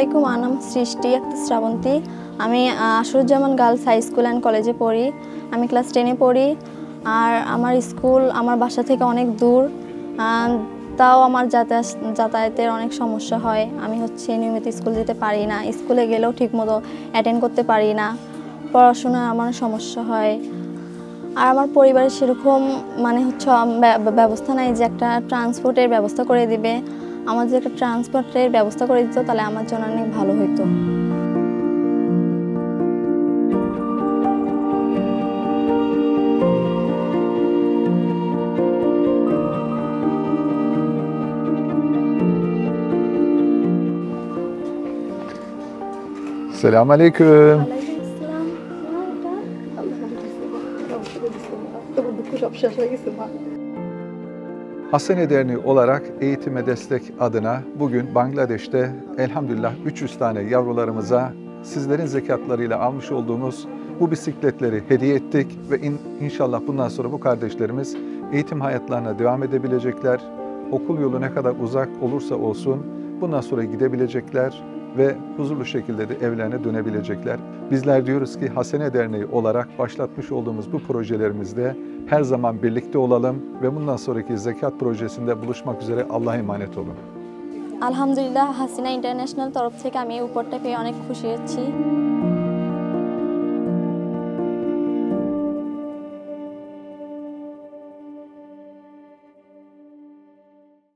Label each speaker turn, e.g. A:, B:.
A: আলাইকুম, আমার নাম সৃষ্টি আক্তার শ্রাবন্তী। আমি আশরুজ্জামান গার্লস হাই স্কুল অ্যান্ড কলেজে পড়ি। আমি ক্লাস 10-এ পড়ি। আর আমার স্কুল আমার বাসা থেকে অনেক দূর, তাও আমার যাতায়াতের অনেক সমস্যা হয়। আমি নিয়মিত স্কুল যেতে পারি না, স্কুলে গেলেও ঠিকমতো অ্যাটেন্ড করতে পারি না, পড়াশোনায় আমার সমস্যা হয়। আর আমার পরিবারে সেরকম ব্যবস্থা নাই যে একটা ট্রান্সপোর্টের ব্যবস্থা করে দিবে। আমার যে একটা ট্রান্সপোর্টের ব্যবস্থা করে দিত তাহলে আমার জন্য অনেক ভালো হতো।
B: Selamünaleyküm. Hasene Derneği olarak eğitime destek adına bugün Bangladeş'te elhamdülillah 300 tane yavrularımıza sizlerin zekatlarıyla almış olduğumuz bu bisikletleri hediye ettik ve inşallah bundan sonra bu kardeşlerimiz eğitim hayatlarına devam edebilecekler. Okul yolu ne kadar uzak olursa olsun bundan sonra gidebilecekler ve huzurlu şekilde de evlerine dönebilecekler. Bizler diyoruz ki Hasene Derneği olarak başlatmış olduğumuz bu projelerimizde her zaman birlikte olalım ve bundan sonraki zekat projesinde buluşmak üzere. Allah'a emanet olun.
A: আলহামদুলিল্লাহ, হাসিনা ইন্টারন্যাশনাল তরফ থেকে আমি এই উপহারটা পেয়ে অনেক খুশি হচ্ছি।